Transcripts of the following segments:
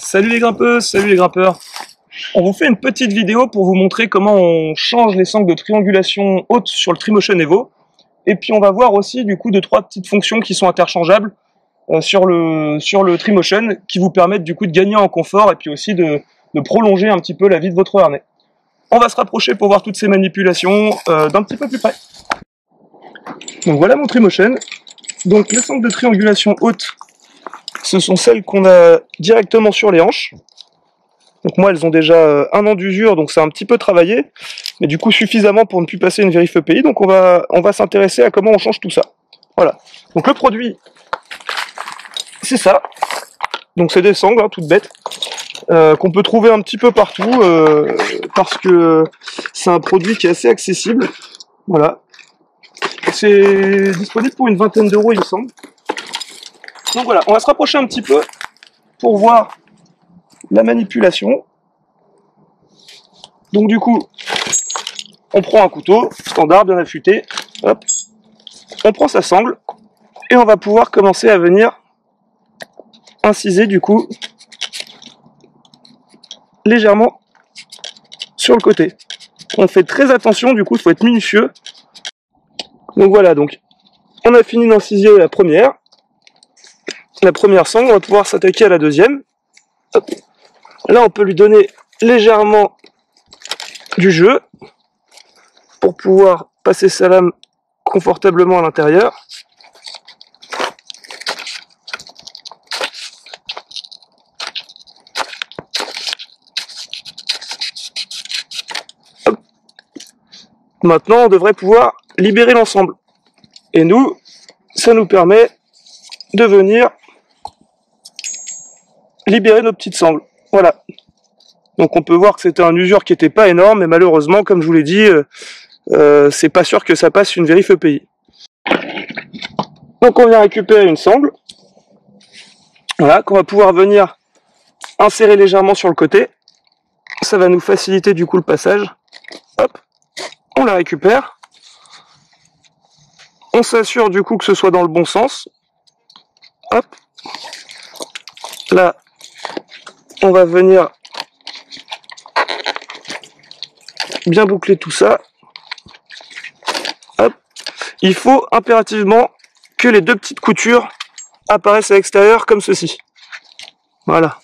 Salut les grimpeuses, salut les grimpeurs. On vous fait une petite vidéo pour vous montrer comment on change les sangles de triangulation haute sur le Trimotion Evo. Et puis on va voir aussi du coup 2-3 petites fonctions qui sont interchangeables sur le Trimotion, qui vous permettent du coup de gagner en confort et puis aussi de prolonger un petit peu la vie de votre harnais. On va se rapprocher pour voir toutes ces manipulations d'un petit peu plus près. Donc voilà mon Trimotion. Donc les sangles de triangulation haute, ce sont celles qu'on a directement sur les hanches. Donc moi, elles ont déjà 1 an d'usure, donc c'est un petit peu travaillé, mais du coup suffisamment pour ne plus passer une vérif EPI. Donc on va s'intéresser à comment on change tout ça. Voilà. Donc le produit, c'est ça. Donc c'est des sangles, hein, toutes bêtes, qu'on peut trouver un petit peu partout, parce que c'est un produit qui est assez accessible. Voilà. C'est disponible pour une vingtaine d'euros, il me semble. Donc voilà, on va se rapprocher un petit peu pour voir la manipulation. Donc du coup, on prend un couteau standard bien affûté, hop, on prend sa sangle et on va pouvoir commencer à venir inciser du coup légèrement sur le côté. On fait très attention, du coup il faut être minutieux. Donc voilà, donc on a fini d'inciser la première sangle, on va pouvoir s'attaquer à la deuxième. Hop. Là on peut lui donner légèrement du jeu pour pouvoir passer sa lame confortablement à l'intérieur. Maintenant on devrait pouvoir libérer l'ensemble. Et nous, ça nous permet de venir libérer nos petites sangles. Voilà. Donc on peut voir que c'était un usure qui n'était pas énorme, mais malheureusement, comme je vous l'ai dit, c'est pas sûr que ça passe une vérif EPI. Donc on vient récupérer une sangle, voilà, qu'on va pouvoir venir insérer légèrement sur le côté. Ça va nous faciliter du coup le passage. Hop, on la récupère. On s'assure du coup que ce soit dans le bon sens. Hop. Là, on va venir bien boucler tout ça. Hop. Il faut impérativement que les 2 petites coutures apparaissent à l'extérieur comme ceci. Voilà.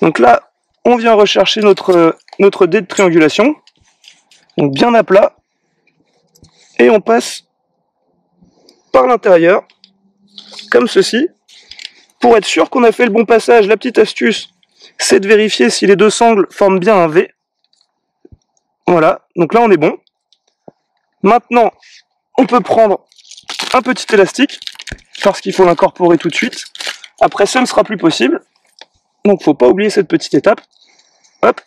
Donc là, on vient rechercher notre dé de triangulation. Donc bien à plat. Et on passe par l'intérieur, comme ceci. Pour être sûr qu'on a fait le bon passage, la petite astuce, c'est de vérifier si les 2 sangles forment bien un V. Voilà, donc là on est bon. Maintenant, on peut prendre un petit élastique, parce qu'il faut l'incorporer tout de suite. Après, ça ne sera plus possible. Donc, faut pas oublier cette petite étape. Hop.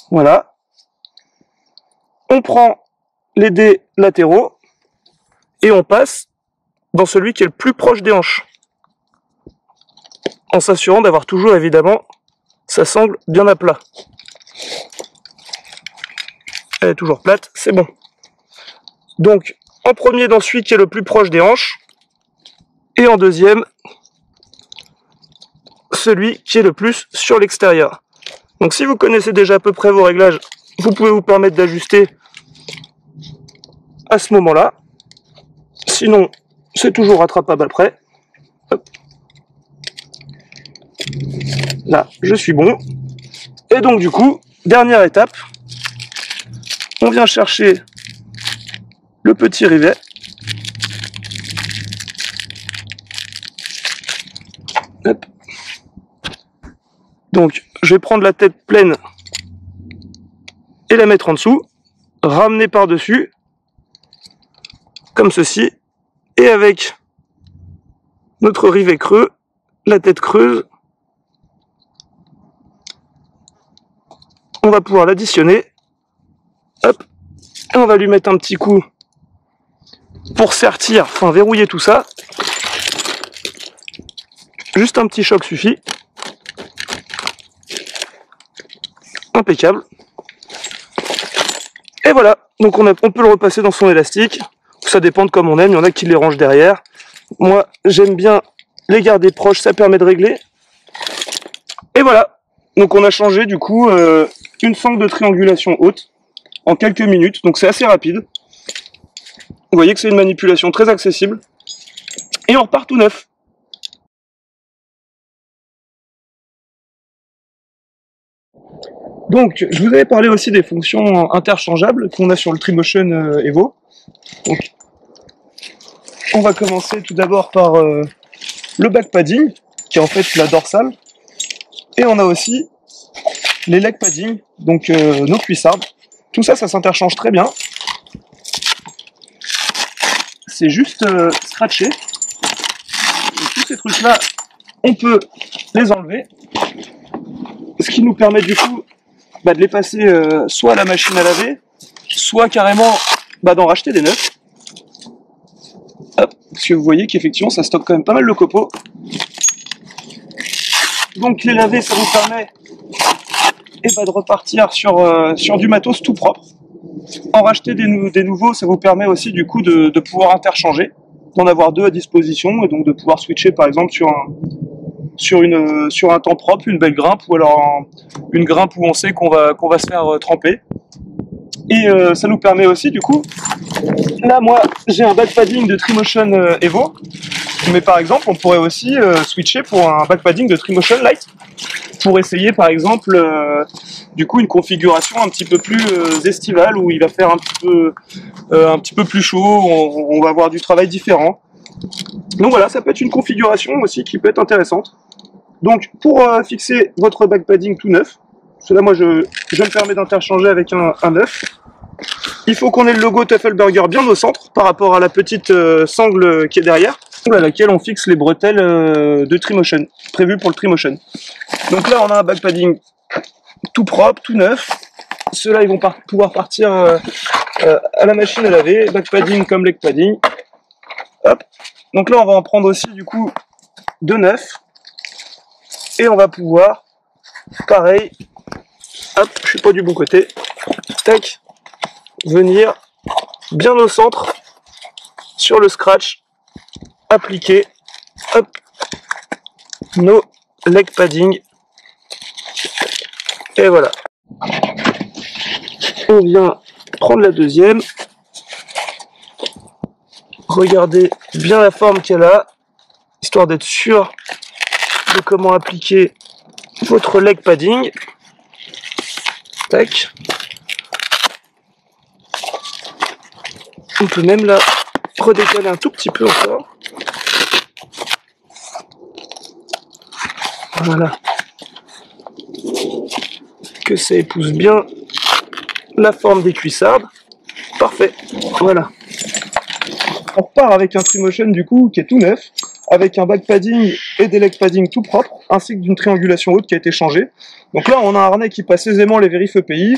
Voilà. On prend les dés latéraux et on passe dans celui qui est le plus proche des hanches. En s'assurant d'avoir toujours, évidemment, sa sangle bien à plat. Elle est toujours plate, c'est bon. Donc, en premier dans celui qui est le plus proche des hanches, et en deuxième, celui qui est le plus sur l'extérieur. Donc si vous connaissez déjà à peu près vos réglages, vous pouvez vous permettre d'ajuster à ce moment-là. Sinon, c'est toujours rattrapable après. Hop. Là, je suis bon. Et donc du coup, dernière étape, on vient chercher le petit rivet. Hop. Donc, je vais prendre la tête pleine et la mettre en dessous, ramener par-dessus, comme ceci, et avec notre rivet creux, la tête creuse, on va pouvoir l'additionner, hop, et on va lui mettre un petit coup pour sertir, enfin verrouiller tout ça. Juste un petit choc suffit. Impeccable. Et voilà, donc on peut le repasser dans son élastique. Ça dépend de comme on aime, il y en a qui les rangent derrière. Moi, j'aime bien les garder proches, ça permet de régler. Et voilà, donc on a changé du coup une sangle de triangulation haute en quelques minutes, donc c'est assez rapide. Vous voyez que c'est une manipulation très accessible. Et on repart tout neuf. Donc, je vous avais parlé aussi des fonctions interchangeables qu'on a sur le Trimotion Evo. Donc, on va commencer tout d'abord par le back padding, qui est en fait la dorsale. Et on a aussi les leg padding, donc nos cuissardes. Tout ça, ça s'interchange très bien. C'est juste scratché. Et tous ces trucs-là, on peut les enlever. Ce qui nous permet du coup de les passer soit à la machine à laver, soit carrément d'en racheter des neufs. Hop, parce que vous voyez qu'effectivement ça stocke quand même pas mal le copeau. Donc les laver, ça vous permet de repartir sur du matos tout propre. En racheter des nouveaux, ça vous permet aussi du coup de pouvoir interchanger, d'en avoir deux à disposition et donc de pouvoir switcher par exemple sur un temps propre, une belle grimpe, ou alors une grimpe où on sait qu'on va se faire tremper. Et ça nous permet aussi du coup, là moi j'ai un back padding de Trimotion Evo, mais par exemple on pourrait aussi switcher pour un back padding de Trimotion Light, pour essayer par exemple du coup une configuration un petit peu plus estivale, où il va faire un petit peu plus chaud, on va avoir du travail différent. Donc voilà, ça peut être une configuration aussi qui peut être intéressante. Donc pour fixer votre back padding tout neuf, cela moi je me permets d'interchanger avec un neuf. Il faut qu'on ait le logo Teufelberger bien au centre par rapport à la petite sangle qui est derrière, à laquelle on fixe les bretelles de Trimotion, prévues pour le Trimotion. Donc là on a un back padding tout propre, tout neuf. Ceux-là ils vont pouvoir partir à la machine à laver, back padding comme leg padding. Hop. Donc là on va en prendre aussi du coup deux neufs. Et on va pouvoir, pareil, hop, je suis pas du bon côté, tac, venir bien au centre, sur le scratch, appliquer, hop, nos leg padding, et voilà. On vient prendre la deuxième, regardez bien la forme qu'elle a, histoire d'être sûr de comment appliquer votre leg padding. Tac. On peut même la redécaler un tout petit peu encore. Voilà. Que ça épouse bien la forme des cuissardes. Parfait. Voilà. On repart avec un Trimotion du coup qui est tout neuf, avec un back padding et des leg padding tout propres, ainsi que d'une triangulation haute qui a été changée. Donc là on a un harnais qui passe aisément les vérifs EPI,